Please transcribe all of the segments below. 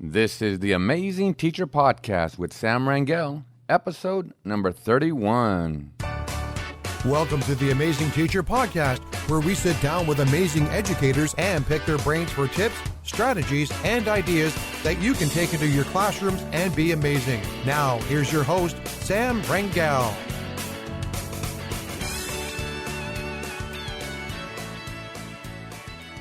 This is the Amazing Teacher Podcast with Sam Rangel, episode number 31. Welcome to the Amazing Teacher Podcast, where we sit down with amazing educators and pick their brains for tips, strategies, and ideas that you can take into your classrooms and be amazing. Now, here's your host, Sam Rangel.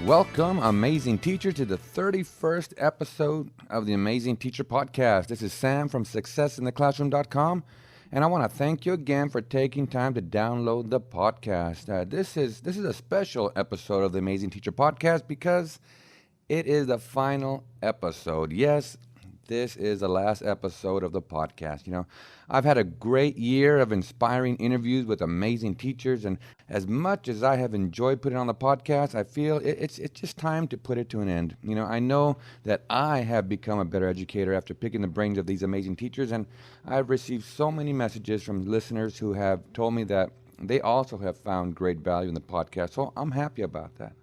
Welcome, amazing teacher, to the 31st episode of the Amazing Teacher Podcast. This is Sam from successintheclassroom.com, and I want to thank you again for taking time to download the podcast. This is a special episode of the Amazing Teacher Podcast because it is the final episode. Yes, this is the last episode of the podcast. You know, I've had a great year of inspiring interviews with amazing teachers, and as much as I have enjoyed putting on the podcast, I feel it's just time to put it to an end. You know, I know that I have become a better educator after picking the brains of these amazing teachers, and I've received so many messages from listeners who have told me that they also have found great value in the podcast, so I'm happy about that.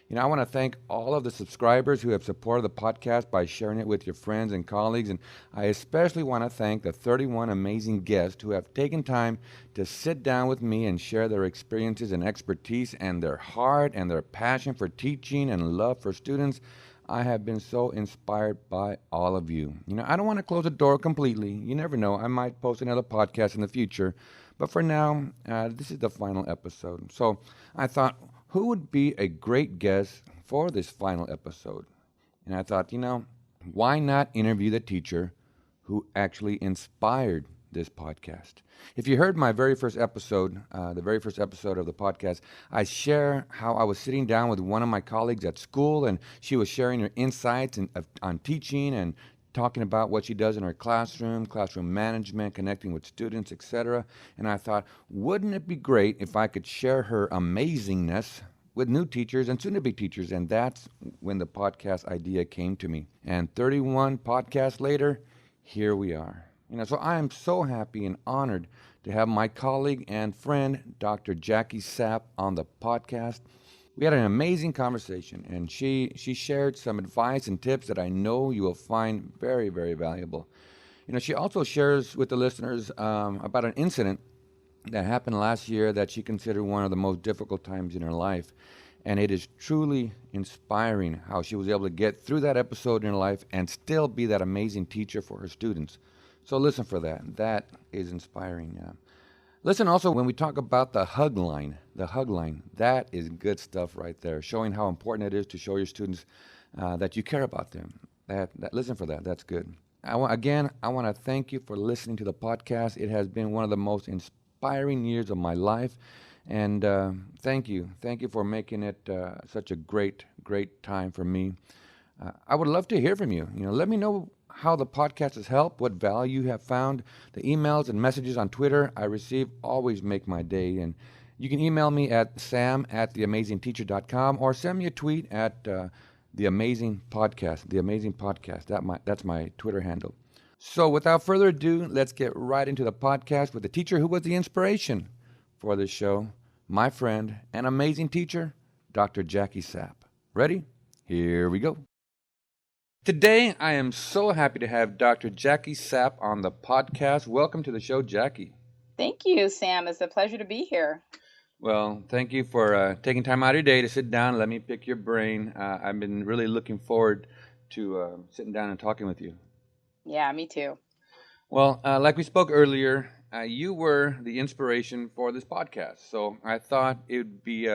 You know, I want to thank all of the subscribers who have supported the podcast by sharing it with your friends and colleagues, and I especially want to thank the 31 amazing guests who have taken time to sit down with me and share their experiences and expertise and their heart and their passion for teaching and love for students. I have been so inspired by all of you. You know, I don't want to close the door completely. You never know. I might post another podcast in the future, but for now, this is the final episode. So I thought, who would be a great guest for this final episode? And I thought, you know, why not interview the teacher who actually inspired this podcast? If you heard my very first episode, the very first episode of the podcast, I share how I was sitting down with one of my colleagues at school, and she was sharing her insights on teaching and talking about what she does in her classroom management, connecting with students, etc. And I thought, wouldn't it be great if I could share her amazingness with new teachers and soon-to-be teachers? And that's when the podcast idea came to me. And 31 podcasts later, here we are. You know, so I am so happy and honored to have my colleague and friend, Dr. Jackie Sapp, on the podcast. We had an amazing conversation, and she shared some advice and tips that I know you will find very, very valuable. You know, she also shares with the listeners about an incident that happened last year that she considered one of the most difficult times in her life. And it is truly inspiring how she was able to get through that episode in her life and still be that amazing teacher for her students. So listen for that. That is inspiring. Listen also when we talk about the hug line, that is good stuff right there, showing how important it is to show your students that you care about them. Listen for that. That's good. I want to thank you for listening to the podcast. It has been one of the most inspiring years of my life, and thank you for making it such a great time for me. I would love to hear from you. You know, let me know how the podcast has helped, what value you have found. The emails and messages on Twitter I receive always make my day. And you can email me at sam@theamazingteacher.com or send me a tweet at The Amazing Podcast. That's my Twitter handle. So without further ado, let's get right into the podcast with the teacher who was the inspiration for this show, my friend and amazing teacher, Dr. Jackie Sapp. Ready? Here we go. Today, I am so happy to have Dr. Jackie Sapp on the podcast. Welcome to the show, Jackie. Thank you, Sam. It's a pleasure to be here. Well, thank you for taking time out of your day to sit down and let me pick your brain. I've been really looking forward to sitting down and talking with you. Yeah, me too. Well, like we spoke earlier, you were the inspiration for this podcast. So I thought it would be,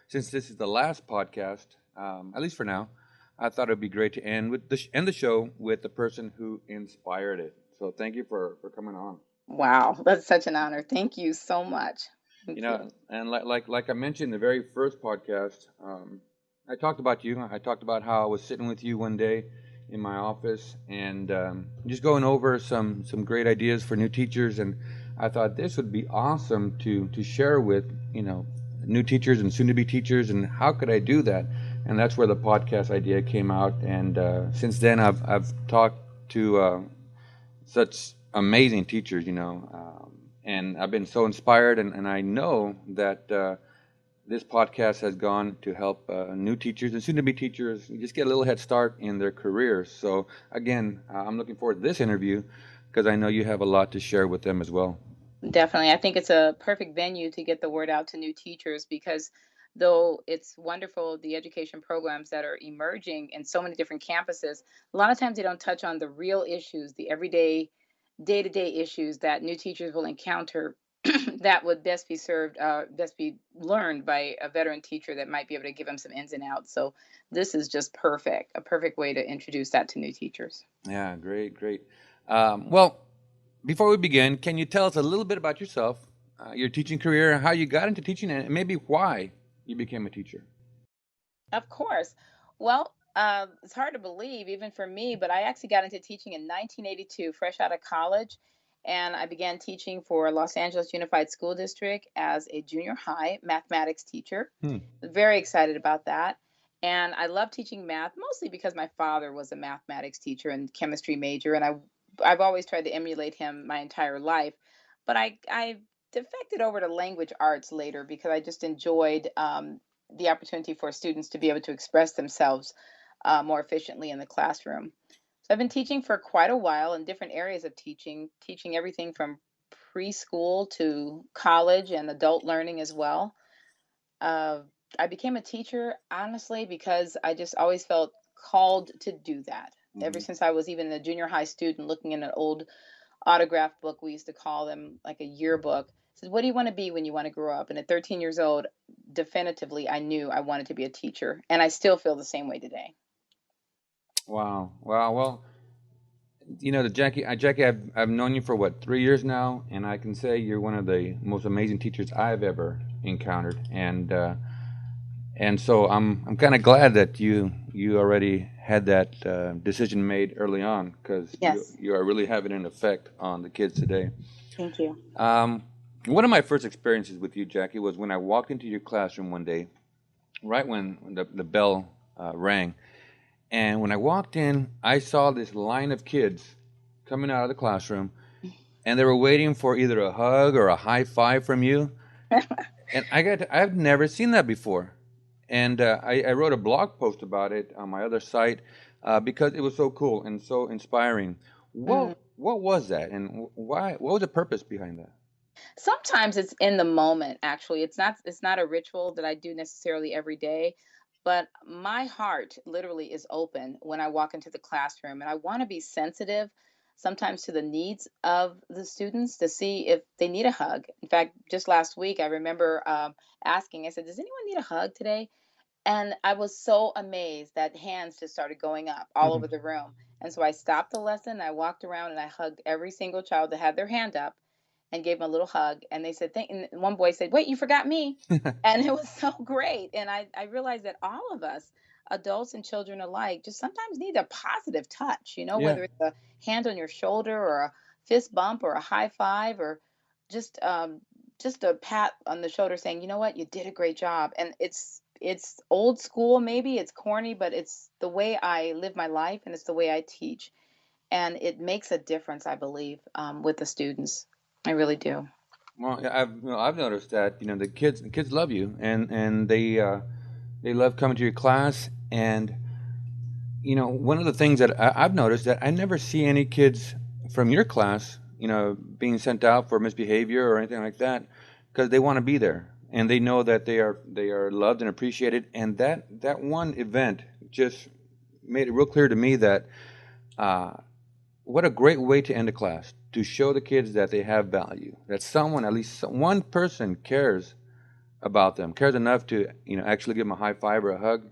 since this is the last podcast, at least for now, I thought it would be great to end the show with the person who inspired it. So thank you for coming on. Wow, that's such an honor. Thank you so much. Thank you. And like I mentioned in the very first podcast, I talked about you. I talked about how I was sitting with you one day in my office and just going over some great ideas for new teachers. And I thought this would be awesome to share with, you know, new teachers and soon-to-be teachers. And how could I do that? And that's where the podcast idea came out. And since then, I've talked to such amazing teachers, you know, and I've been so inspired. And I know that this podcast has gone to help new teachers and soon-to-be teachers just get a little head start in their careers. So again, I'm looking forward to this interview because I know you have a lot to share with them as well. Definitely. I think it's a perfect venue to get the word out to new teachers because though it's wonderful, the education programs that are emerging in so many different campuses, a lot of times they don't touch on the real issues, the everyday, day to day issues that new teachers will encounter that would best be served, best be learned by a veteran teacher that might be able to give them some ins and outs. So this is just perfect, a perfect way to introduce that to new teachers. Yeah, great, great. Well, before we begin, can you tell us a little bit about yourself, your teaching career, how you got into teaching, and maybe why you became a teacher? Of course. Well, it's hard to believe, even for me, but I actually got into teaching in 1982, fresh out of college. And I began teaching for Los Angeles Unified School District as a junior high mathematics teacher. Hmm. Very excited about that. And I love teaching math mostly because my father was a mathematics teacher and chemistry major, and I've always tried to emulate him my entire life. But I defected over to language arts later because I just enjoyed the opportunity for students to be able to express themselves more efficiently in the classroom. So I've been teaching for quite a while in different areas of teaching, teaching everything from preschool to college and adult learning as well. Uh, I became a teacher honestly because I just always felt called to do that. Ever Hmm. since I was even a junior high student, looking in an old autograph book, we used to call them like a yearbook. Said, "What do you want to be when you want to grow up?" And at 13 years old, definitively, I knew I wanted to be a teacher, and I still feel the same way today. Wow, wow. Well, the Jackie, I've known you for what 3 years now, and I can say you're one of the most amazing teachers I've ever encountered, and so I'm kind of glad that you already had that decision made early on because Yes, you are really having an effect on the kids today. thank you. Um, One of my first experiences with you, Jackie, was when I walked into your classroom one day, right when the bell rang. And when I walked in, I saw this line of kids coming out of the classroom, and they were waiting for either a hug or a high five from you. And I've never seen that before. And I wrote a blog post about it on my other site because it was so cool and so inspiring. Mm. What was that, and why? What was the purpose behind that? Sometimes it's in the moment, actually. It's not a ritual that I do necessarily every day, but my heart literally is open when I walk into the classroom and I want to be sensitive sometimes to the needs of the students to see if they need a hug. In fact, just last week I remember asking, I said, "Does anyone need a hug today?" And I was so amazed that hands just started going up all over the room. And so I stopped the lesson, I walked around and I hugged every single child that had their hand up and gave them a little hug. And they said, thank, and one boy said, "Wait, you forgot me." And it was so great. And I realized that all of us, adults and children alike, just sometimes need a positive touch, Yeah. whether it's a hand on your shoulder or a fist bump or a high five or just um, just a pat on the shoulder saying, "You know what, you did a great job." And it's old school, maybe it's corny, but it's the way I live my life and it's the way I teach and it makes a difference, I believe, with the students. I really do. Well, yeah, I've noticed that the kids love you, and they love coming to your class. And one of the things that I've noticed that I never see any kids from your class being sent out for misbehavior or anything like that because they want to be there and they know that they are loved and appreciated. And that one event just made it real clear to me that uh, what a great way to end a class to show the kids that they have value, that someone, at least one person, cares about them, cares enough to actually give them a high five or a hug.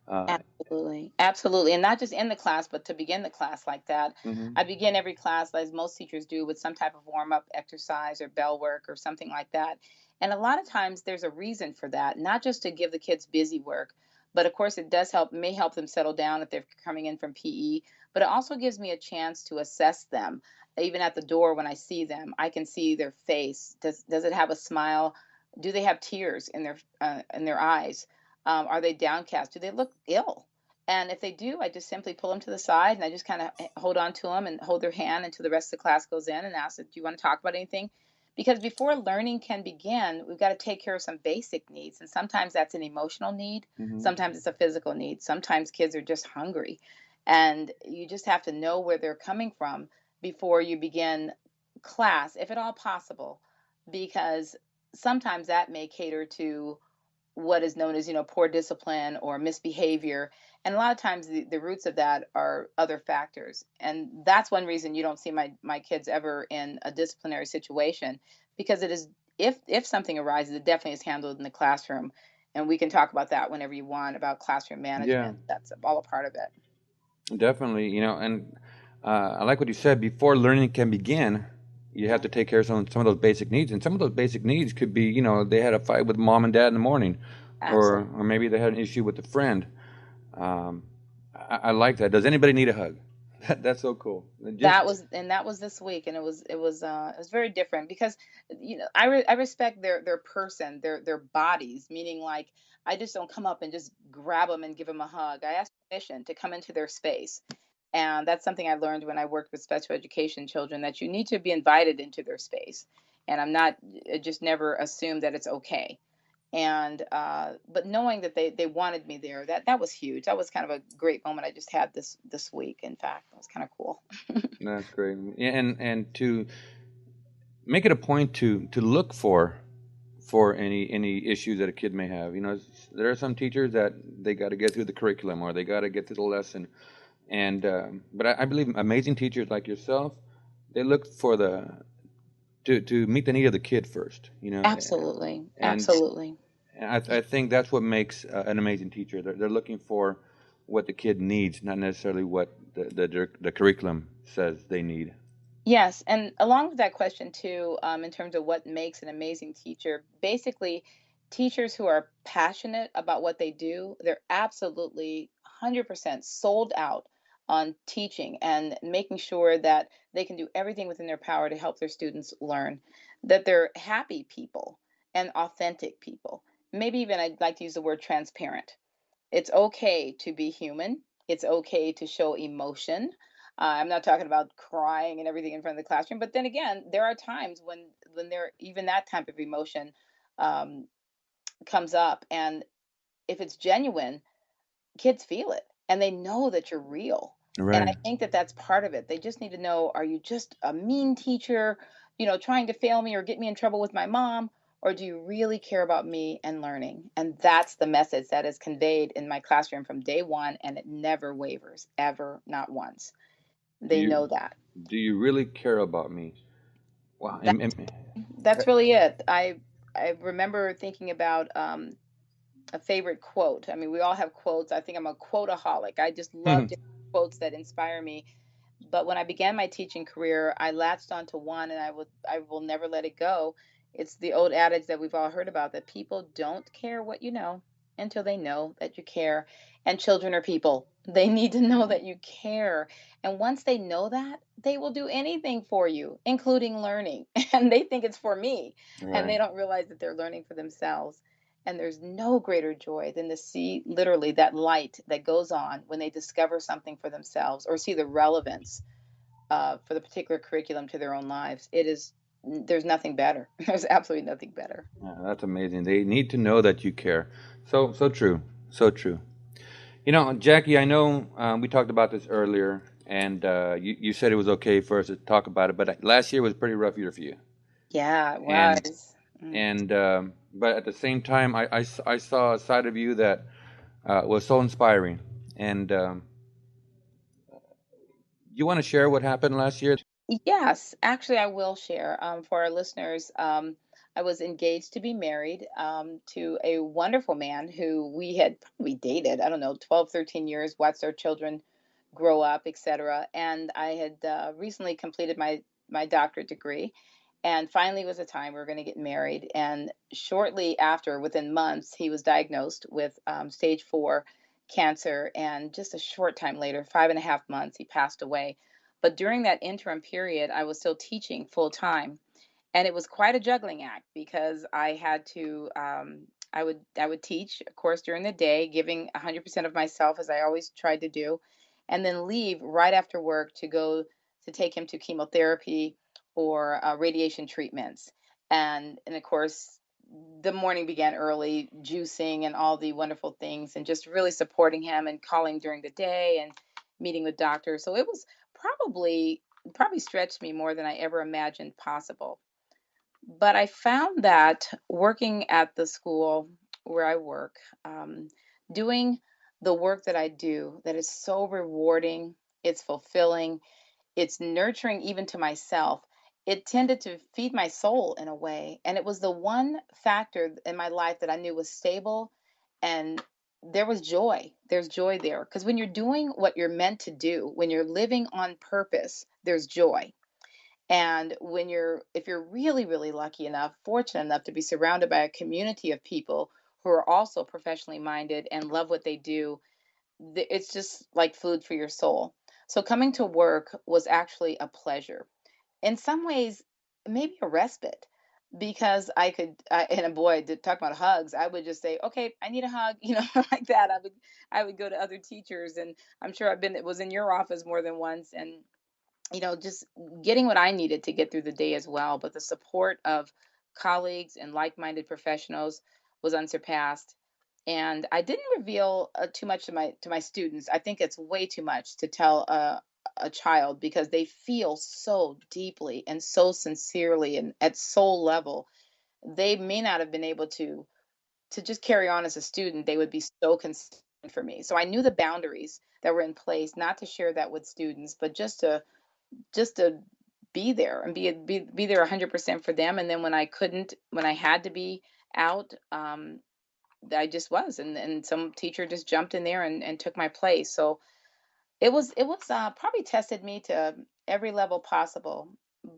Uh, Absolutely. Absolutely. And not just in the class, but to begin the class like that. mhm. I begin every class, as most teachers do, with some type of warm up exercise or bell work or something like that. And a lot of times there's a reason for that, not just to give the kids busy work, but of course it does help, may help them settle down if they're coming in from PE, but it also gives me a chance to assess them. Even at the door when I see them, I can see their face. Does it have a smile? Do they have tears in their eyes? Are they downcast? Do they look ill? And if they do, I just simply pull them to the side and I just kind of hold on to them and hold their hand until the rest of the class goes in and ask, "Do you want to talk about anything?" Because before learning can begin, we've got to take care of some basic needs. And sometimes that's an emotional need, Hmm. sometimes it's a physical need, sometimes kids are just hungry. And you just have to know where they're coming from before you begin class, if at all possible, because sometimes that may cater to what is known as, poor discipline or misbehavior. And a lot of times the roots of that are other factors. And that's one reason you don't see my kids ever in a disciplinary situation, because it is, if something arises, it definitely is handled in the classroom. And we can talk about that whenever you want, about classroom Yeah, management. That's all a part of it. definitely. And I like what you said. Before learning can begin, you have Yeah, to take care of some of those basic needs. And some of those basic needs could be, they had a fight with mom and dad in the morning, absolutely. or maybe they had an issue with a friend. Um, I like that. Does anybody need a hug? That's so cool. That was this week, and it was very different, because I respect their person, their bodies, meaning, like, I just don't come up and just grab them and give them a hug. I ask permission to come into their space. And that's something I learned when I worked with special education children, that you need to be invited into their space. And I'm not, just never assume that it's okay. And but knowing that they wanted me there, that was huge. That was kind of a great moment I just had this week. In fact, that was kind of cool. That's great. Yeah, and to make it a point to look for any issues that a kid may have. There are some teachers that they got to get through the curriculum, or they got to get through the lesson. And but I believe amazing teachers like yourself, they look for the to meet the need of the kid first. Absolutely, And absolutely. I think that's what makes an amazing teacher. They're looking for what the kid needs, not necessarily what the curriculum says they need. Yes, and along with that question too, in terms of what makes an amazing teacher, basically, teachers who are passionate about what they do, they're absolutely 100% sold out on teaching and making sure that they can do everything within their power to help their students learn, that they're happy people and authentic people. Maybe even I'd like to use the word transparent. It's okay to be human. It's okay to show emotion. I'm not talking about crying and everything in front of the classroom, but then again, there are times when there, even that type of emotion um, comes up, and if it's genuine, kids feel it and they know that you're real. And I Right. think that that's part of it. They just need to know, are you just a mean teacher, trying to fail me or get me in trouble with my mom? Or do you really care about me and learning? And that's the message that is conveyed in my classroom from day one. And it never wavers, ever, not once. Do They you know that. do you really care about me? Wow. That's really it. I remember thinking about a favorite quote. I mean, we all have quotes. I think I'm a quoteaholic. I just love different quotes that inspire me. But when I began my teaching career, I latched onto one, and I will never let it go. It's the old adage that we've all heard about, that people don't care what you know until they know that you care. And children are people. They need to know that you care. And once they know that, they will do anything for you, including learning. And they think it's for me. And they Right. don't realize that they're learning for themselves. And there's no greater joy than to see literally that light that goes on when they discover something for themselves or see the relevance for the particular curriculum to their own lives. There's nothing better. There's absolutely nothing better. Yeah, that's amazing. They need to know that you care. So true. So true. Jackie, I know we talked about this earlier, and you said it was okay for us to talk about it, but last year was a pretty rough year for you. Yeah, it And was. Mm. and but at the same time, I saw a side of you that was so inspiring. And you want to share what happened last year? Yes, actually, I will share for our listeners. I was engaged to be married to a wonderful man who we had probably dated, I don't know, 12, 13 years, watched our children grow up, etc. And I had recently completed my doctorate degree. And finally was the time we were going to get married. And shortly after, within months, he was diagnosed with stage 4 cancer. And just a short time later, 5.5 months, he passed away. But during that interim period, I was still teaching full time, and it was quite a juggling act, because I had to I would teach, of course, during the day, giving 100% of myself, as I always tried to do, and then leave right after work to go to take him to chemotherapy or radiation treatments. And of course, the morning began early, juicing and all the wonderful things, and just really supporting him and calling during the day and meeting with doctors. So it was probably stretched me more than I ever imagined possible. But I found that working at the school where I work, doing the work that I do, that is so rewarding, it's fulfilling, it's nurturing even to myself. It tended to feed my soul in a way. And it was the one factor in my life that I knew was stable, and there was joy. There's joy there. Because when you're doing what you're meant to do, when you're living on purpose, there's joy. And if you're really, really lucky enough, fortunate enough to be surrounded by a community of people who are also professionally minded and love what they do, it's just like food for your soul. So coming to work was actually a pleasure. In some ways, maybe a respite, because and a boy, to talk about hugs, I would just say, okay, I need a hug, like that. I would go to other teachers, and I'm sure it was in your office more than once, and just getting what I needed to get through the day as well. But the support of colleagues and like-minded professionals was unsurpassed. And I didn't reveal too much to my students. I think it's way too much to tell a child, because they feel so deeply and so sincerely and at soul level. They may not have been able to just carry on as a student. They would be so concerned for me. So I knew the boundaries that were in place, not to share that with students, but just to be there and be there 100% for them. And then when I had to be out, I just was, and some teacher just jumped in there and took my place. So it was probably tested me to every level possible,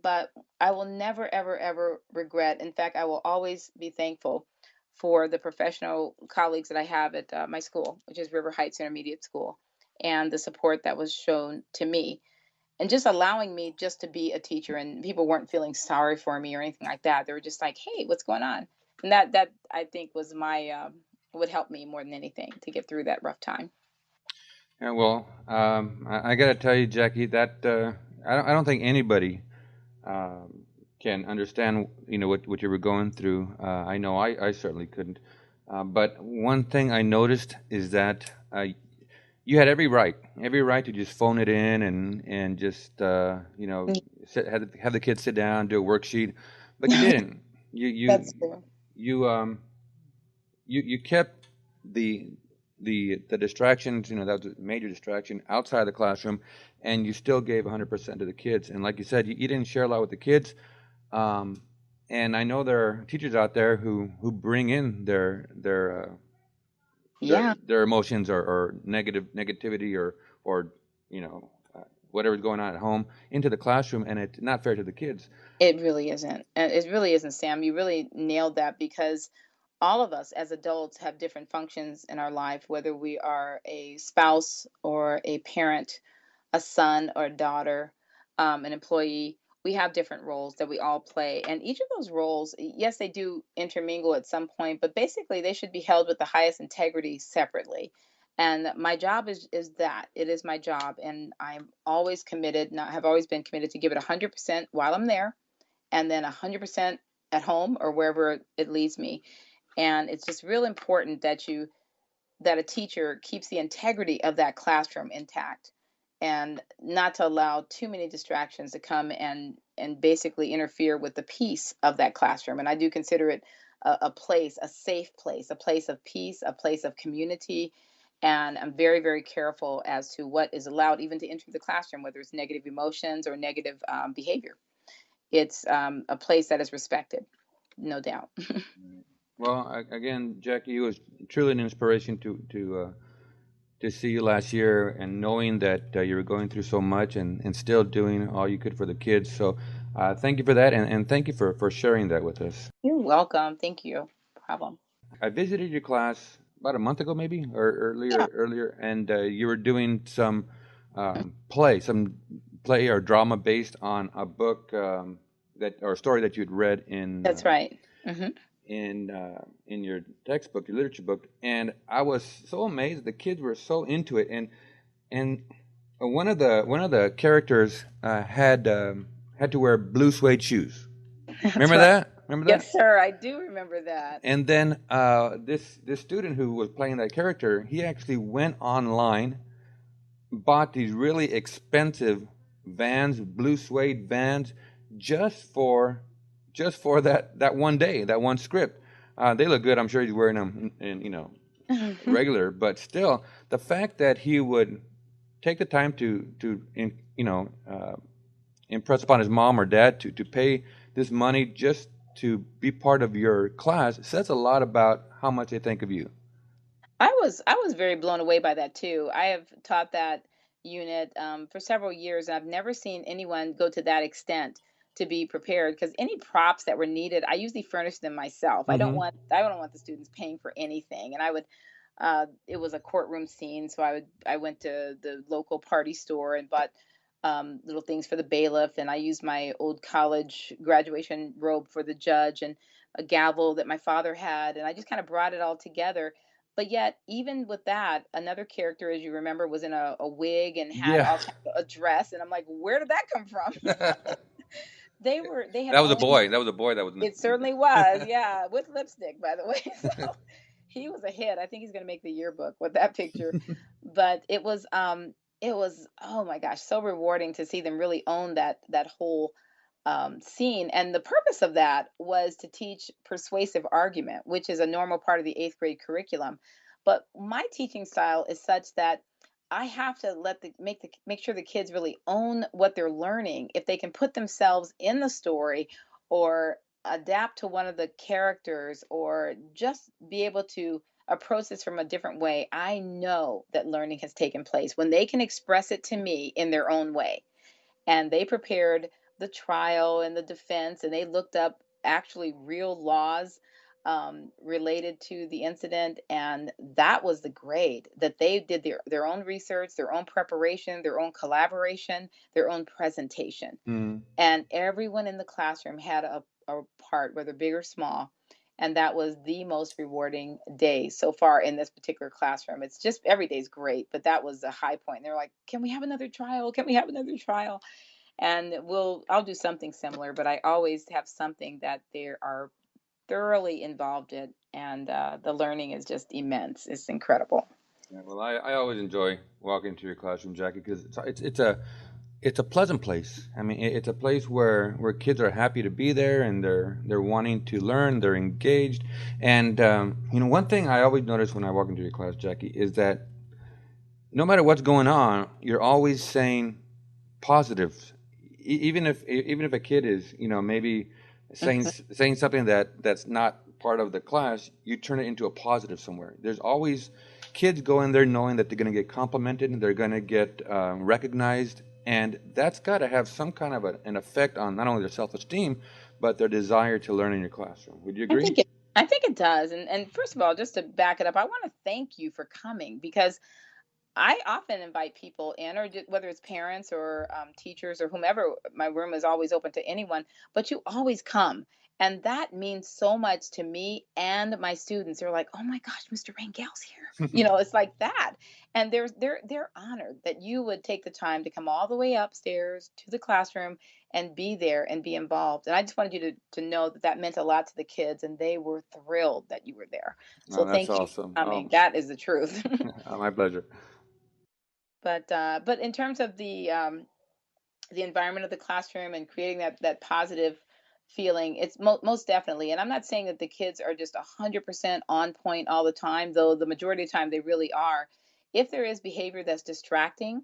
but I will never ever ever regret. In fact, I will always be thankful for the professional colleagues that I have at my school, which is River Heights Intermediate School, and the support that was shown to me, and just allowing me just to be a teacher. And people weren't feeling sorry for me or anything like that. They were just like, hey, what's going on? And that I think was my would help me more than anything to get through that rough time. Yeah, well, I got to tell you, Jackie, that I don't think anybody can understand, what you were going through. I know I certainly couldn't. But one thing I noticed is that you had every right to just phone it in and just Yeah. have the kids sit down, do a worksheet, but you didn't. You you That's true. you you kept the the distractions, that was a major distraction outside the classroom, and you still gave 100% to the kids. And like you said, you didn't share a lot with the kids. Um, and I know there are teachers out there who bring in Yeah, their emotions or negativity or you know whatever's going on at home into the classroom, and it's not fair to the kids. it really isn't. It really isn't, Sam. You really nailed that, because all of us as adults have different functions in our life, whether we are a spouse or a parent, a son or a daughter, an employee. We have different roles that we all play. And each of those roles, yes, they do intermingle at some point, but basically they should be held with the highest integrity separately. And my job is that it is my job. And I'm always committed, and I have always been committed to give it 100% while I'm there, and then 100% at home or wherever it leads me. And it's just real important that a teacher keeps the integrity of that classroom intact, and not to allow too many distractions to come and basically interfere with the peace of that classroom. And I do consider it a place, a safe place, a place of peace, a place of community. And I'm very, very careful as to what is allowed even to enter the classroom, whether it's negative emotions or negative behavior. It's a place that is respected, no doubt. Well, again, Jackie, it was truly an inspiration to see you last year, and knowing that you were going through so much and still doing all you could for the kids. So thank you for that, and thank you for sharing that with us. You're welcome. Thank you. No problem. I visited your class about a month ago, maybe, or Yeah, earlier, and you were doing some play or drama based on a book that or a story that you'd read that's right. Hmm. in your textbook, your literature book, and I was so amazed. The kids were so into it, and one of the characters had to wear blue suede shoes. That's Remember right. that? Remember that? Yes, sir. I do remember that. And then this student who was playing that character, he actually went online, bought these really expensive Vans, blue suede Vans, just for that one day, that one script. They look good. I'm sure he's wearing them, and regular. But still, the fact that he would take the time to impress upon his mom or dad to pay this money just to be part of your class says a lot about how much they think of you. I was very blown away by that too. I have taught that unit for several years, and I've never seen anyone go to that extent to be prepared. Because any props that were needed, I usually furnish them myself. Mm-hmm. I don't want the students paying for anything. And I would, it was a courtroom scene, so I went to the local party store and bought little things for the bailiff, and I used my old college graduation robe for the judge, and a gavel that my father had, and I just kind of brought it all together. But yet, even with that, another character, as you remember, was in a wig and had Yeah. all kinds of a dress, and I'm like, where did that come from? that They had was a owned. boy. That was a boy. That was. It certainly was, yeah, with lipstick, by the way. So he was a hit. I think he's going to make the yearbook with that picture. But it was, oh my gosh, so rewarding to see them really own that whole scene. And the purpose of that was to teach persuasive argument, which is a normal part of the eighth grade curriculum. But my teaching style is such that I have to make sure the kids really own what they're learning. If they can put themselves in the story, or adapt to one of the characters, or just be able to approach this from a different way, I know that learning has taken place when they can express it to me in their own way. And they prepared the trial and the defense, and they looked up actually real laws related to the incident. And that was the grade, that they did their own research, their own preparation, their own collaboration, their own presentation. Mm. And everyone in the classroom had a part, whether big or small. And that was the most rewarding day so far in this particular classroom. It's just every day's great, but that was a high point. And they're like, can we have another trial? Can we have another trial? And I'll do something similar, but I always have something that they are thoroughly involved in, and the learning is just immense. It's incredible. Yeah, well, I always enjoy walking into your classroom, Jackie, because it's a pleasant place. I mean, it's a place where kids are happy to be there, and they're wanting to learn. They're engaged, and one thing I always notice when I walk into your class, Jackie, is that no matter what's going on, you're always saying positives. Even if a kid is maybe saying something that's not part of the class, you turn it into a positive somewhere. There's always kids go in there knowing that they're going to get complimented and they're going to get recognized, and that's got to have some kind of an effect on not only their self-esteem but their desire to learn in your classroom. Would you I agree? think it. I think it does. And first of all, just to back it up, I want to thank you for coming, because I often invite people in, or whether it's parents or teachers or whomever. My room is always open to anyone, but you always come. And that means so much to me and my students. They're like, "Oh my gosh, Mr. Rangel's here." It's like that. And they're honored that you would take the time to come all the way upstairs to the classroom and be there and be involved. And I just wanted you to know that that meant a lot to the kids, and they were thrilled that you were there. So Oh, that's thank you awesome. for coming. Oh, That is the truth. my pleasure. But in terms of the environment of the classroom and creating that positive feeling, it's most definitely. And I'm not saying that the kids are just 100% on point all the time, though the majority of the time they really are. If there is behavior that's distracting,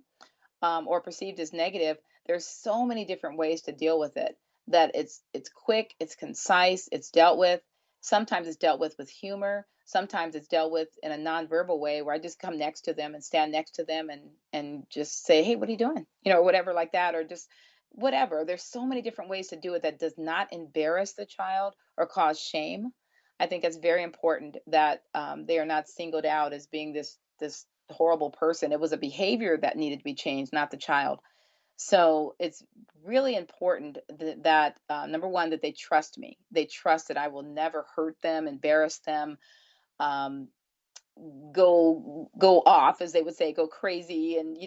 or perceived as negative, there's so many different ways to deal with it. That it's quick, it's concise, it's dealt with. Sometimes it's dealt with humor. Sometimes it's dealt with in a nonverbal way, where I just come next to them and stand next to them and just say, "Hey, what are you doing?" Whatever like that, or just whatever. There's so many different ways to do it that does not embarrass the child or cause shame. I think it's very important that they are not singled out as being this horrible person. It was a behavior that needed to be changed, not the child. So it's really important that number one, that they trust me. They trust that I will never hurt them, embarrass them, um, go off, as they would say, go crazy, and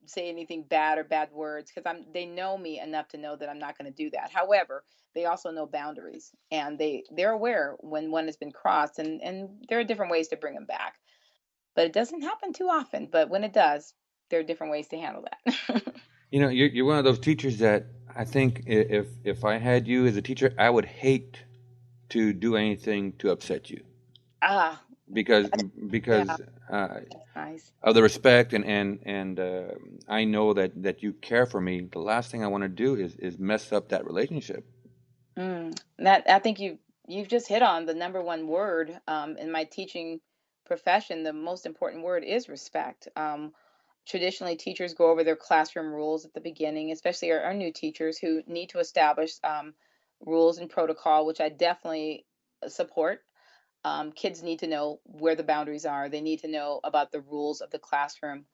say anything bad or bad words because they know me enough to know that I'm not going to do that. However, they also know boundaries, and they're aware when one has been crossed, and there are different ways to bring them back. But it doesn't happen too often, but when it does, there are different ways to handle that. You know, you're one of those teachers that I think if I had you as a teacher, I would hate to do anything to upset you Ah, because yeah, because uh, that's nice. of the respect and I know that you care for me. The last thing I want to do is mess up that relationship. That I think you've just hit on the number one word in my teaching profession. The most important word is respect. Traditionally, teachers go over their classroom rules at the beginning, especially our new teachers who need to establish rules and protocol, which I definitely support. Kids need to know where the boundaries are. They need to know about the rules of the classroom.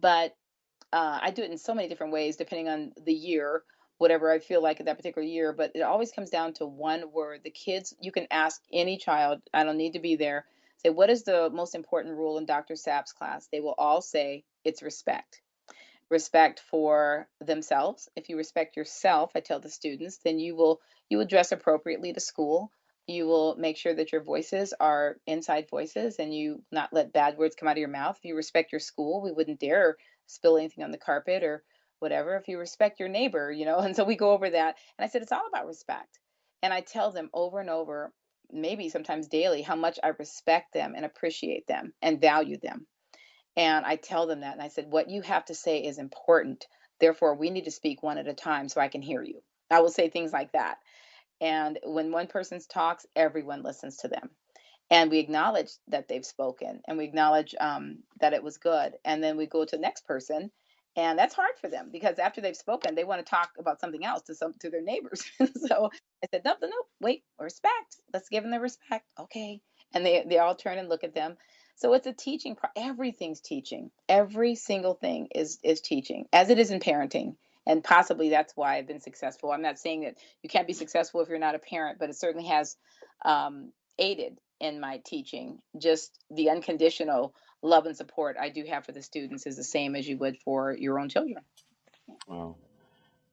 But I do it in so many different ways, depending on the year, whatever I feel like at that particular year. But it always comes down to one word. The kids, you can ask any child, I don't need to be there, say, what is the most important rule in Dr. Sapp's class? They will all say, it's respect. Respect for themselves. If you respect yourself, I tell the students, then you will dress appropriately to school. You will make sure that your voices are inside voices and you not let bad words come out of your mouth. If you respect your school, we wouldn't dare spill anything on the carpet or whatever. If you respect your neighbor, and so we go over that. And I said it's all about respect. And I tell them over and over, maybe sometimes daily, how much I respect them and appreciate them and value them. And I tell them that. And I said, what you have to say is important. Therefore, we need to speak one at a time so I can hear you. I will say things like that. And when one person talks, everyone listens to them. And we acknowledge that they've spoken and we acknowledge that it was good. And then we go to the next person. And that's hard for them because after they've spoken, they want to talk about something else to their neighbors. So I said, no, no, no, wait, respect. Let's give them the respect. Okay. And they all turn and look at them. So it's a teaching. Everything's teaching. Every single thing is teaching, as it is in parenting. And possibly that's why I've been successful. I'm not saying that you can't be successful if you're not a parent, but it certainly has aided in my teaching. Just the unconditional love and support I do have for the students is the same as you would for your own children. Wow.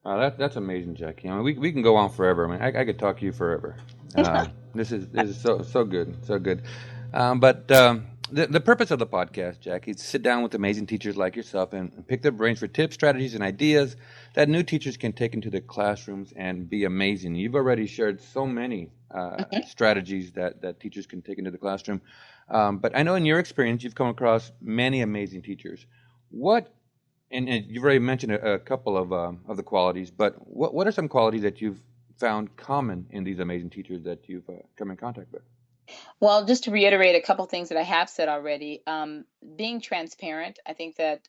That's amazing, Jackie. I mean, we can go on forever. I mean, I could talk to you forever. This is so good, so good. But the purpose of the podcast, Jackie, is to sit down with amazing teachers like yourself and pick their brains for tips, strategies, and ideas that new teachers can take into their classrooms and be amazing. You've already shared so many strategies that teachers can take into the classroom. But I know in your experience, you've come across many amazing teachers. What and you've already mentioned a couple of the qualities, but what are some qualities that you've found common in these amazing teachers that you've come in contact with? Well, just to reiterate a couple things that I have said already, being transparent, I think that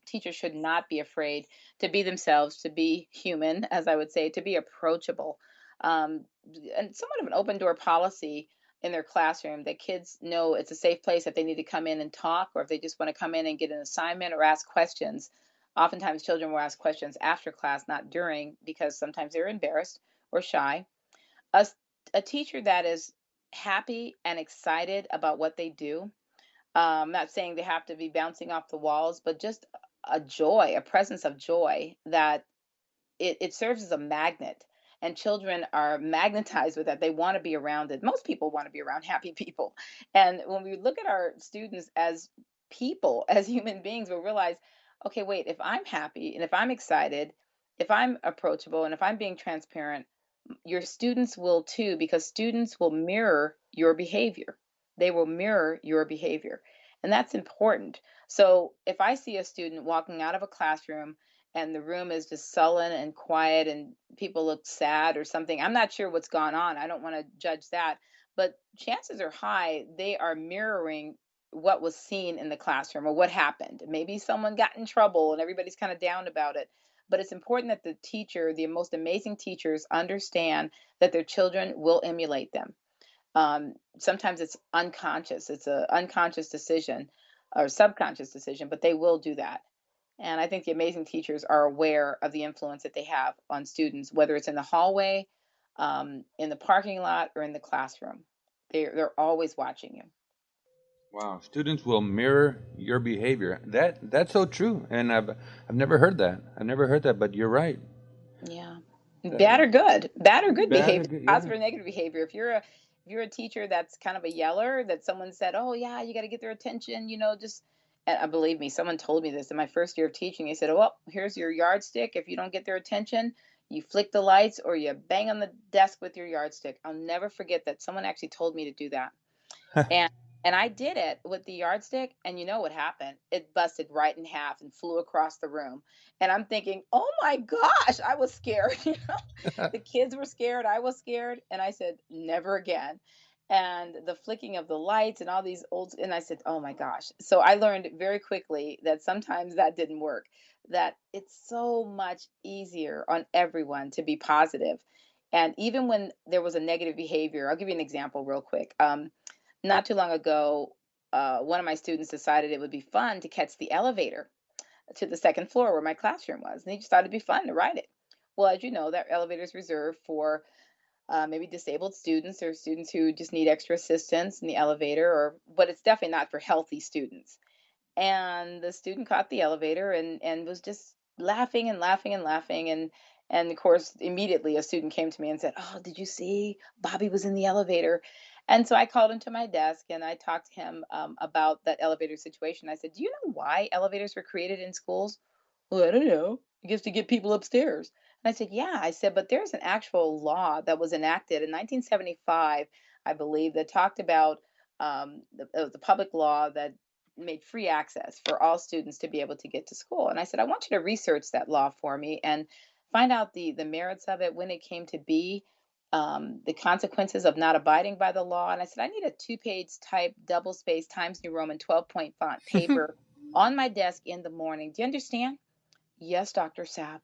teachers should not be afraid to be themselves, to be human, as I would say, to be approachable, um, and somewhat of an open door policy in their classroom that kids know it's a safe place if they need to come in and talk, or if they just want to come in and get an assignment or ask questions. Oftentimes, children will ask questions after class, not during, because sometimes they're embarrassed or shy. A, a teacher that is happy and excited about what they do. I'm not saying they have to be bouncing off the walls, but just a joy, a presence of joy that it serves as a magnet. And children are magnetized with that. They want to be around it. Most people want to be around happy people. And when we look at our students as people, as human beings, we'll realize, okay, wait, if I'm happy and if I'm excited, if I'm approachable and if I'm being transparent, your students will too, because students will mirror your behavior. They will mirror your behavior. And that's important. So if I see a student walking out of a classroom and the room is just sullen and quiet and people look sad or something, I'm not sure what's gone on. I don't want to judge that. But chances are high they are mirroring what was seen in the classroom or what happened. Maybe someone got in trouble and everybody's kind of down about it, but it's important that the teacher, the most amazing teachers, understand that their children will emulate them. Sometimes it's unconscious, it's an unconscious decision or subconscious decision, but they will do that. And I think the amazing teachers are aware of the influence that they have on students, whether it's in the hallway, in the parking lot, or in the classroom. They're always watching you. Wow, students will mirror your behavior. That's so true, and I've never heard that. I've never heard that, but you're right. Yeah. That, Bad or good bad or behavior, good, yeah. positive or negative behavior. If you're a teacher that's kind of a yeller, that someone said, "Oh yeah, you got to get their attention," just and believe me, someone told me this in my first year of teaching. He said, "Well, here's your yardstick. If you don't get their attention, you flick the lights or you bang on the desk with your yardstick." I'll never forget that. Someone actually told me to do that. And and I did it with the yardstick, and you know what happened? It busted right in half and flew across the room. And I'm thinking, "Oh my gosh," I was scared. The kids were scared, I was scared, and I said, "Never again." And the flicking of the lights and all these and I said, "Oh my gosh." So I learned very quickly that sometimes that didn't work. That it's so much easier on everyone to be positive. And even when there was a negative behavior, I'll give you an example real quick. Not too long ago, one of my students decided it would be fun to catch the elevator to the second floor where my classroom was. And he just thought it'd be fun to ride it. Well, as you know, that elevator is reserved for maybe disabled students or students who just need extra assistance in the elevator, but it's definitely not for healthy students. And the student caught the elevator and was just laughing and laughing and laughing, and of course immediately a student came to me and said, "Oh, did you see Bobby was in the elevator?" And so I called him to my desk and I talked to him about that elevator situation. I said, "Do you know why elevators were created in schools?" "Well, I don't know. I guess to get people upstairs." And I said, "Yeah." I said, "But there's an actual law that was enacted in 1975, I believe, that talked about the public law that made free access for all students to be able to get to school." And I said, "I want you to research that law for me and find out the merits of it, when it came to be, the consequences of not abiding by the law." And I said, "I need a two-page type, double space, Times New Roman, 12-point font paper on my desk in the morning. Do you understand?" "Yes, Dr. Sapp."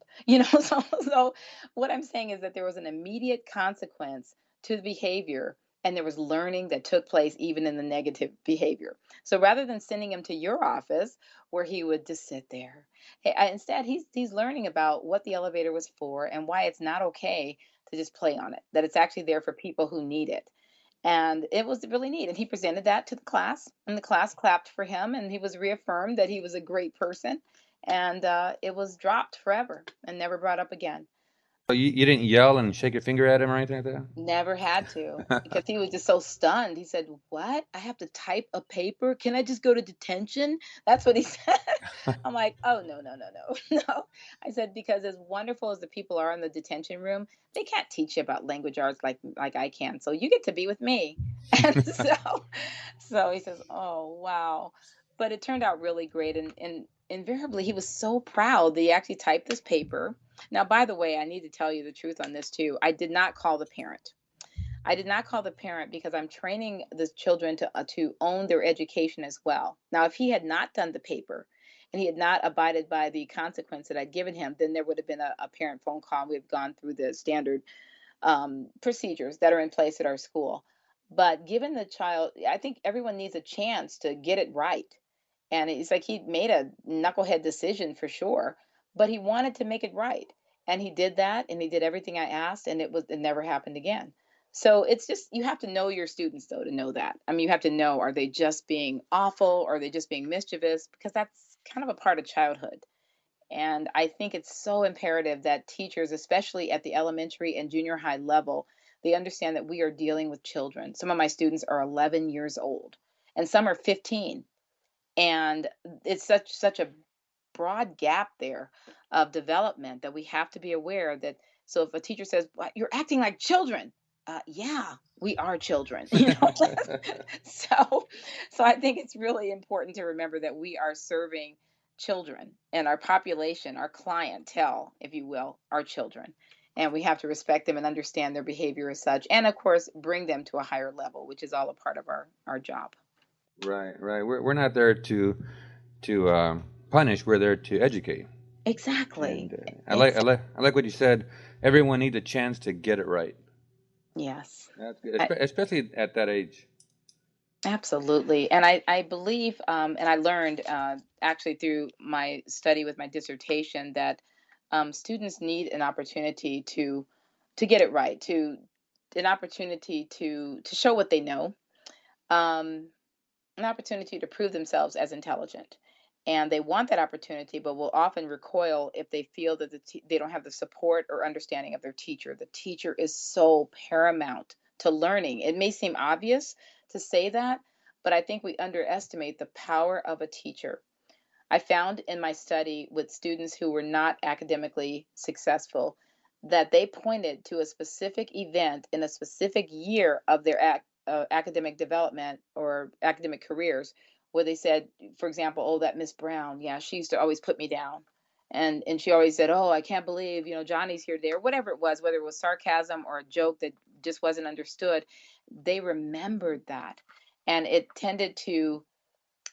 So what I'm saying is that there was an immediate consequence to the behavior, and there was learning that took place even in the negative behavior. So rather than sending him to your office where he would just sit there, instead he's learning about what the elevator was for and why it's not okay to just play on it, that it's actually there for people who need it. And it was really neat. And he presented that to the class, and the class clapped for him, and he was reaffirmed that he was a great person. And it was dropped forever and never brought up again. So you didn't yell and shake your finger at him or anything like Never had to, because that? he was just so stunned. He said, "What? I have to type a paper? Can I just go to detention?" That's what he said. I'm like, "Oh, no, no, no, no, no." I said, "Because as wonderful as the people are in the detention room, they can't teach you about language arts like I can. So you get to be with me." And so he says, "Oh, wow." But it turned out really great. And invariably, he was so proud that he actually typed this paper. Now, by the way, I need to tell you the truth on this too. I did not call the parent. I did not call the parent because I'm training the children to own their education as well. Now, if he had not done the paper and he had not abided by the consequence that I'd given him, then there would have been a parent phone call. And we've gone through the standard procedures that are in place at our school. But given the child, I think everyone needs a chance to get it right. And it's like he made a knucklehead decision for sure, but he wanted to make it right. And he did that, and he did everything I asked, and it never happened again. So it's just, you have to know your students though to know that. I mean, you have to know, are they just being awful, or are they just being mischievous? Because that's kind of a part of childhood. And I think it's so imperative that teachers, especially at the elementary and junior high level, they understand that we are dealing with children. Some of my students are 11 years old, and some are 15. And it's such a broad gap there of development that we have to be aware that. So if a teacher says, "Well, you're acting like children," yeah, we are children. So I think it's really important to remember that we are serving children, and our population, our clientele, if you will, are children. And we have to respect them and understand their behavior as such, and of course bring them to a higher level, which is all a part of our job. Right, right. We're not there to punish. We're there to educate. Exactly. And Exactly. I like what you said. Everyone needs a chance to get it right. Yes. That's good, I, especially at that age. absolutely. And I believe, and I learned actually through my study with my dissertation, that students need an opportunity to get it right, to an opportunity to show what they know. Um, an opportunity to prove themselves as intelligent. And they want that opportunity, but will often recoil if they feel that they don't have the support or understanding of their teacher. The teacher is so paramount to learning. It may seem obvious to say that, but I think we underestimate the power of a teacher. I found in my study with students who were not academically successful that they pointed to a specific event in a specific year of their academic development or academic careers where they said, for example, oh, that Miss Brown, yeah, she used to always put me down. And she always said, oh, I can't believe, Johnny's here, there, whatever it was, whether it was sarcasm or a joke that just wasn't understood. They remembered that. And it tended to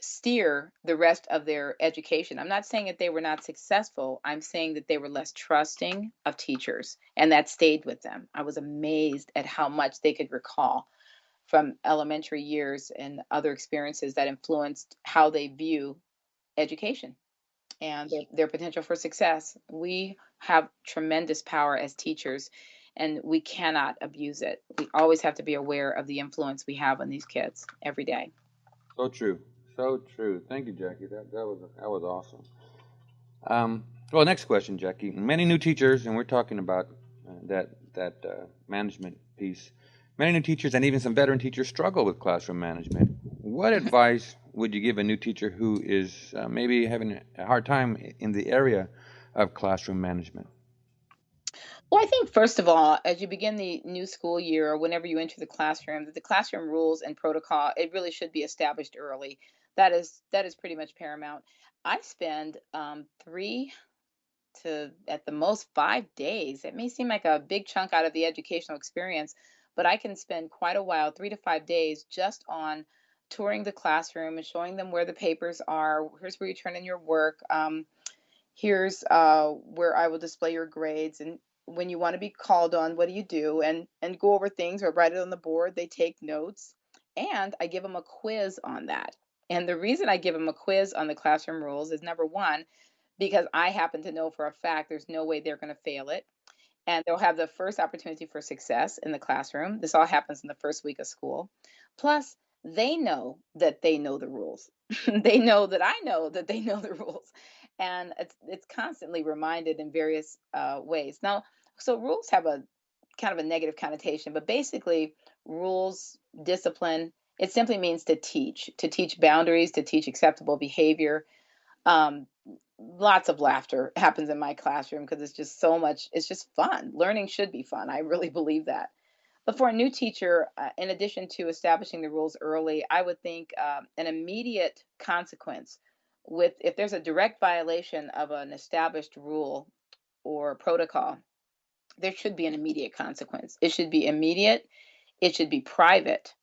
steer the rest of their education. I'm not saying that they were not successful. I'm saying that they were less trusting of teachers, and that stayed with them. I was amazed at how much they could recall from elementary years and other experiences that influenced how they view education and their potential for success. We have tremendous power as teachers, and we cannot abuse it. We always have to be aware of the influence we have on these kids every day. So true. So true. Thank you, Jackie. That was awesome. Well, next question, Jackie. Many new teachers, and we're talking about that management piece. Many new teachers and even some veteran teachers struggle with classroom management. What advice would you give a new teacher who is maybe having a hard time in the area of classroom management? Well, I think first of all, as you begin the new school year or whenever you enter the classroom, that the classroom rules and protocol, it really should be established early. That is pretty much paramount. I spend 3 to at the most 5 days. It may seem like a big chunk out of the educational experience, but I can spend quite a while, 3 to 5 days, just on touring the classroom and showing them where the papers are. Here's where you turn in your work. Here's where I will display your grades, and when you want to be called on, what do you do? And go over things or write it on the board. They take notes, and I give them a quiz on that. And the reason I give them a quiz on the classroom rules is number one, because I happen to know for a fact there's no way they're going to fail it, and they'll have the first opportunity for success in the classroom. This all happens in the first week of school. Plus, they know that they know the rules. They know that I know that they know the rules, and it's constantly reminded in various ways. Now, so rules have a kind of a negative connotation, but basically, rules, discipline. It simply means to teach boundaries, to teach acceptable behavior. um, Lots of laughter happens in my classroom because it's just so much, it's just fun. Learning should be fun. I really believe that. But for a new teacher, in addition to establishing the rules early, I would think an immediate consequence with if there's a direct violation of an established rule or protocol, there should be an immediate consequence. It should be immediate, it should be private,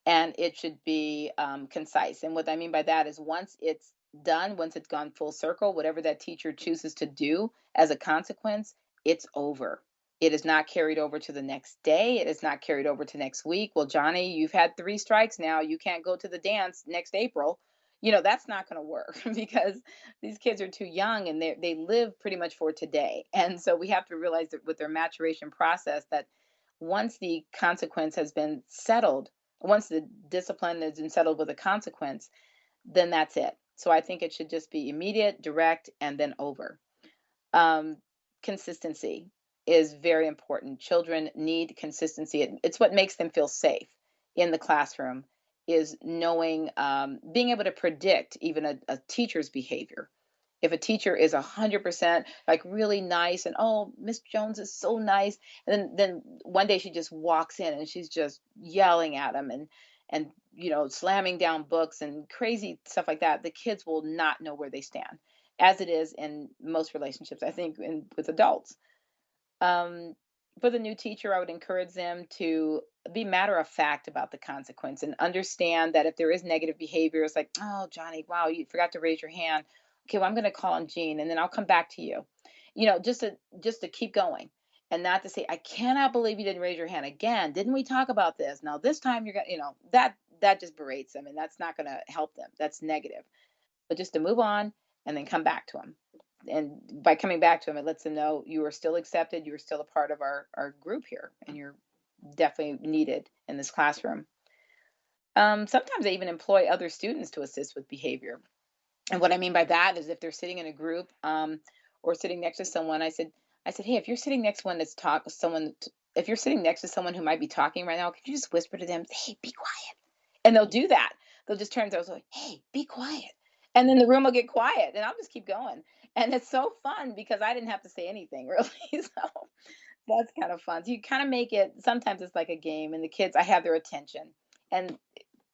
and it should be concise. And what I mean by that is once it's done, once it's gone full circle, whatever that teacher chooses to do as a consequence, it's over. It is not carried over to the next day. It is not carried over to next week. Well, Johnny, you've had 3 strikes now. You can't go to the dance next April. That's not going to work because these kids are too young and they live pretty much for today. And so we have to realize that with their maturation process, that once the consequence has been settled, once the discipline has been settled with a consequence, then that's it. So I think it should just be immediate, direct, and then over. Um, Consistency is very important. Children need consistency. It's what makes them feel safe in the classroom, is knowing, being able to predict even a teacher's behavior. If a teacher is 100% like really nice and oh, Miss Jones is so nice, and then one day she just walks in and she's just yelling at him and slamming down books and crazy stuff like that, the kids will not know where they stand, as it is in most relationships, I think, with adults. um, for the new teacher, I would encourage them to be matter of fact about the consequence and understand that if there is negative behavior, it's like, oh, Johnny, wow, you forgot to raise your hand. Okay, well, I'm going to call on Jean, and then I'll come back to you. Just to keep going, and not to say, I cannot believe you didn't raise your hand again. Didn't we talk about this? Now this time you're gonna, that just berates them, and that's not going to help them. That's negative. But just to move on and then come back to them, and by coming back to them, it lets them know you are still accepted, you are still a part of our group here, and you're definitely needed in this classroom. Sometimes they even employ other students to assist with behavior. And what I mean by that is if they're sitting in a group, or sitting next to someone, I said, hey, if you're sitting next to one that's talk someone, if you're sitting next to someone who might be talking right now, could you just whisper to them, hey, be quiet? And they'll do that. They'll just turn to us like, hey, be quiet. And then the room will get quiet and I'll just keep going. And it's so fun because I didn't have to say anything really. So that's kind of fun. So you kind of make it, sometimes it's like a game and the kids, I have their attention. And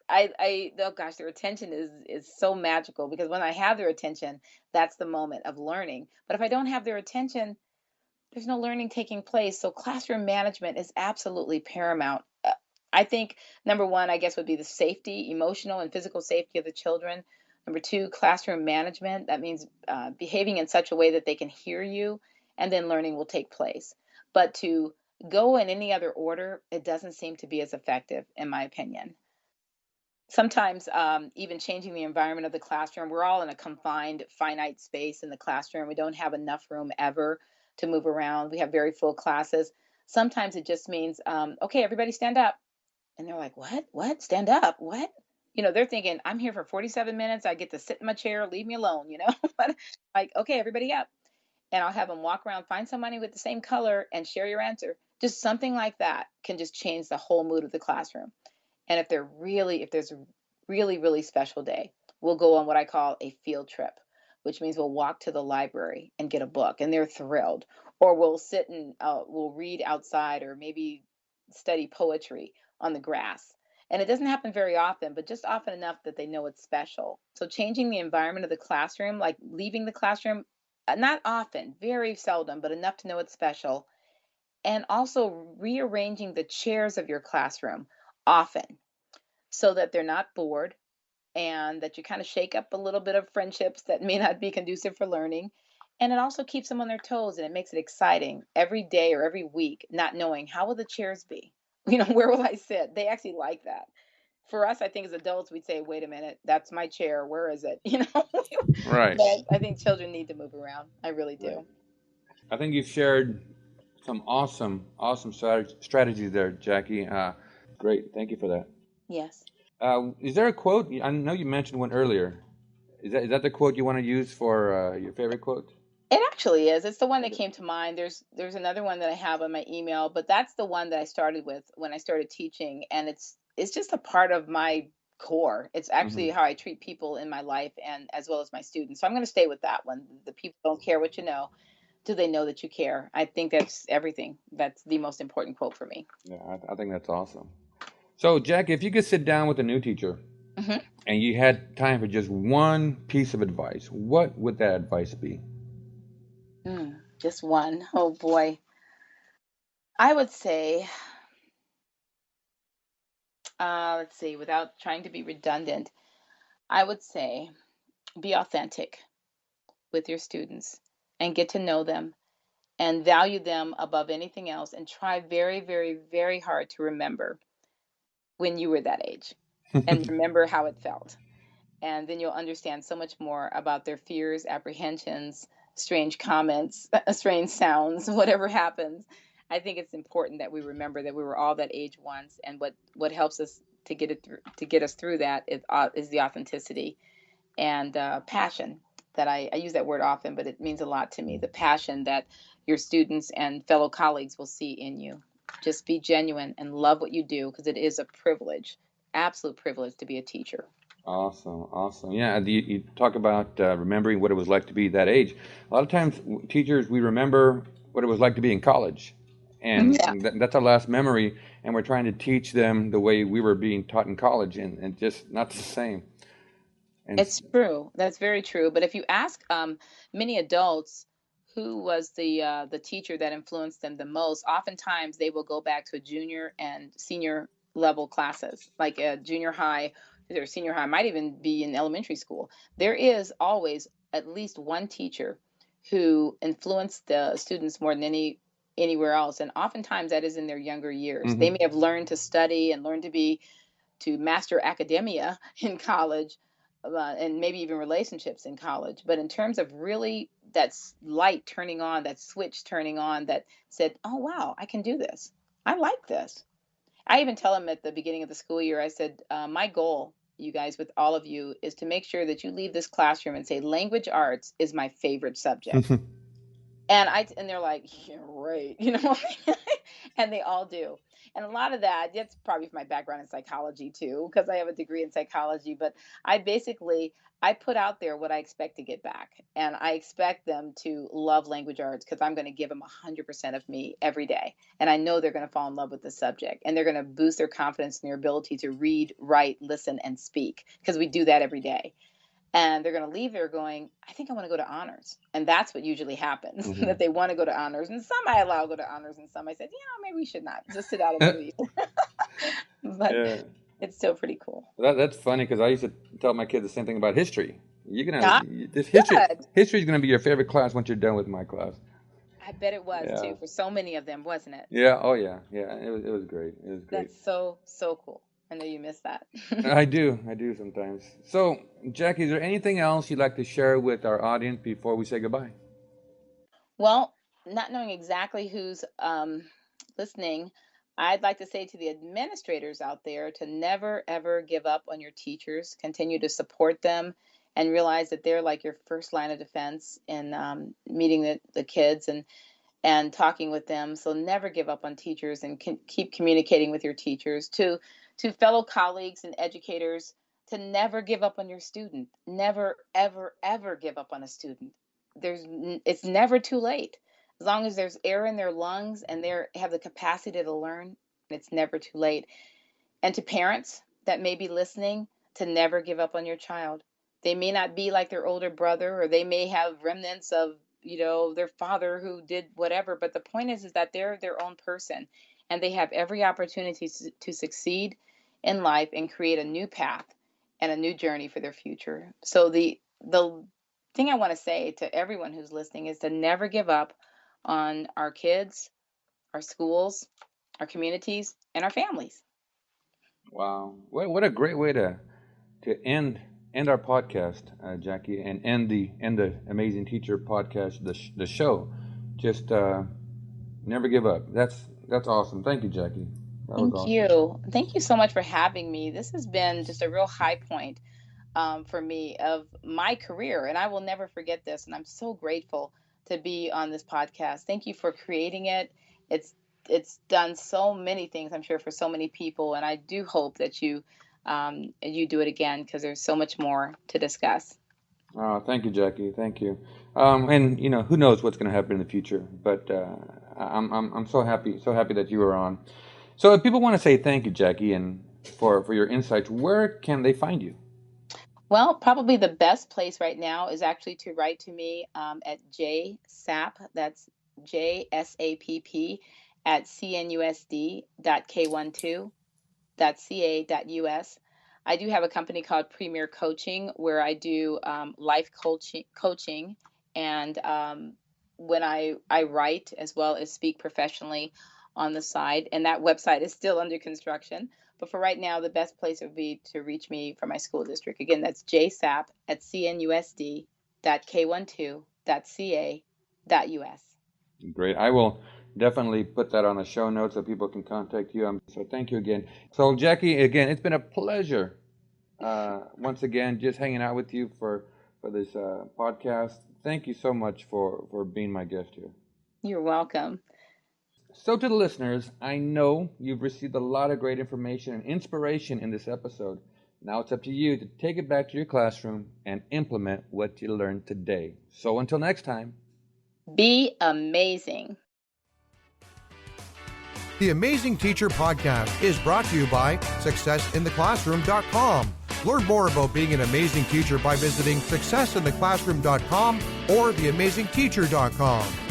oh gosh, their attention is so magical because when I have their attention, that's the moment of learning. But if I don't have their attention, there's no learning taking place. So classroom management is absolutely paramount. I think number one, I guess, would be the safety, emotional and physical safety of the children. Number two, classroom management. That means behaving in such a way that they can hear you, and then learning will take place. But to go in any other order, it doesn't seem to be as effective, in my opinion. Sometimes even changing the environment of the classroom. We're all in a confined, finite space in the classroom. We don't have enough room ever to move around. We have very full classes. Sometimes it just means, okay, everybody stand up. And they're like, what? What? Stand up? What? They're thinking, I'm here for 47 minutes. I get to sit in my chair. Leave me alone. But like, okay, everybody up. And I'll have them walk around, find somebody with the same color and share your answer. Just something like that can just change the whole mood of the classroom. And if there's a really, really special day, we'll go on what I call a field trip, which means we'll walk to the library and get a book, and they're thrilled. Or we'll sit and we'll read outside, or maybe study poetry on the grass. And it doesn't happen very often, but just often enough that they know it's special. So changing the environment of the classroom, like leaving the classroom, not often, very seldom, but enough to know it's special, and also rearranging the chairs of your classroom often so that they're not bored and that you kind of shake up a little bit of friendships that may not be conducive for learning. And it also keeps them on their toes and it makes it exciting every day or every week, not knowing how will the chairs be? Where will I sit? They actually like that. For us, I think as adults, we'd say, wait a minute, that's my chair. Where is it? Right. But I think children need to move around. I really Right. do. I think you've shared some awesome strategies there, Jackie. Great. Thank you for that. Yes. Is there a quote? I know you mentioned one earlier. Is that the quote you want to use for your favorite quote? It actually is. It's the one that came to mind. There's another one that I have on my email, but that's the one that I started with when I started teaching, and it's just a part of my core. It's Hmm. actually how I treat people in my life and as well as my students. So I'm going to stay with that one. The people don't care what you know. Do they know that you care? I think that's everything. That's the most important quote for me. Yeah, I think that's awesome. So, Jackie, if you could sit down with a new teacher Hmm. and you had time for just one piece of advice, what would that advice be? Just one. Oh boy. I would say, let's see, without trying to be redundant, I would say be authentic with your students and get to know them and value them above anything else and try very, very, very hard to remember when you were that age and remember how it felt. And then you'll understand so much more about their fears, apprehensions, strange comments, strange sounds, whatever happens. I think it's important that we remember that we were all that age once, and what helps us to get it through, to get us through that is the authenticity and passion. That I use that word often, but it means a lot to me. The passion that your students and fellow colleagues will see in you. Just be genuine and love what you do because it is a privilege, absolute privilege to be a teacher. Awesome, awesome. Yeah, you talk about remembering what it was like to be that age. A lot of times, teachers, we remember what it was like to be in college, and Yeah, that's our last memory. And we're trying to teach them the way we were being taught in college, and just not the same. And it's true. That's very true. But if you ask many adults who was the teacher that influenced them the most, oftentimes they will go back to junior and senior level classes, like a junior high or senior high, might even be in elementary school. There is always at least one teacher who influenced the students more than anywhere else, and oftentimes that is in their younger years. They may hmm have learned to study and learned to master academia in college, and maybe even relationships in college. But in terms of really light turning on, that switch turning on that said, oh, wow, I can do this. I like this. I even tell them at the beginning of the school year, I said, my goal, you guys, with all of you, is to make sure that you leave this classroom and say, language arts is my favorite subject. And they're like, yeah, right, and they all do. And a lot of that's probably from my background in psychology too, because I have a degree in psychology. But I put out there what I expect to get back, and I expect them to love language arts because I'm going to give them 100% of me every day, and I know they're going to fall in love with the subject, and they're going to boost their confidence in their ability to read, write, listen, and speak, because we do that every day. And they're going to leave there going, I think I want to go to honors. And that's what usually happens, that they want to go to honors. And some I allow to go to honors, and some I said, maybe we should not. Just sit out and read. But Yeah. it's still pretty cool. That's funny because I used to tell my kids the same thing about history. Ah, This good. history is gonna be your favorite class once you're done with my class. I bet it was Yeah. too, for so many of them, wasn't it? Yeah. Oh yeah. Yeah. It was great. It was great. That's so, so cool. I know you missed that. I do sometimes. So, Jackie, is there anything else you'd like to share with our audience before we say goodbye? Well, not knowing exactly who's listening, I'd like to say to the administrators out there to never, ever give up on your teachers. Continue to support them and realize that they're like your first line of defense in meeting the kids and talking with them. So never give up on teachers, and keep communicating with your teachers. To fellow colleagues and educators, to never give up on your student. Never, ever, ever give up on a student. It's never too late. As long as there's air in their lungs and they have the capacity to learn, it's never too late. And to parents that may be listening, to never give up on your child. They may not be like their older brother, or they may have remnants of their father who did whatever, but the point is that they're their own person, and they have every opportunity to succeed in life and create a new path and a new journey for their future. So the thing I want to say to everyone who's listening is to never give up on our kids, our schools, our communities, and our families. Wow. What a great way to end our podcast, Jackie, and end the Amazing Teacher podcast, the show. Just never give up. That's awesome. Thank you, Jackie. That was Thank awesome. you. Thank you so much for having me. This has been just a real high point for me of my career, and I will never forget this. And I'm so grateful to be on this podcast. Thank you for creating it. It's done so many things, I'm sure, for so many people, and I do hope that you do it again, because there's so much more to discuss. Oh, thank you, Jackie. Thank you. And who knows what's going to happen in the future? But I'm so happy that you were on. So if people want to say thank you, Jackie, and for your insights, where can they find you? Well, probably the best place right now is actually to write to me at JSAPP, that's JSAPP, at cnusd.k12.ca.us. I do have a company called Premier Coaching, where I do life coaching, and when I write as well as speak professionally on the side, and that website is still under construction. But for right now, the best place would be to reach me from my school district. Again, that's JSAPP at cnusd.k12.ca.us. Great. I will definitely put that on the show notes so people can contact you. So thank you again. So Jackie, again, it's been a pleasure once again just hanging out with you for this podcast. Thank you so much for being my guest here. You're welcome. So to the listeners, I know you've received a lot of great information and inspiration in this episode. Now it's up to you to take it back to your classroom and implement what you learned today. So until next time, be amazing. The Amazing Teacher Podcast is brought to you by successintheclassroom.com. Learn more about being an amazing teacher by visiting successintheclassroom.com or theamazingteacher.com.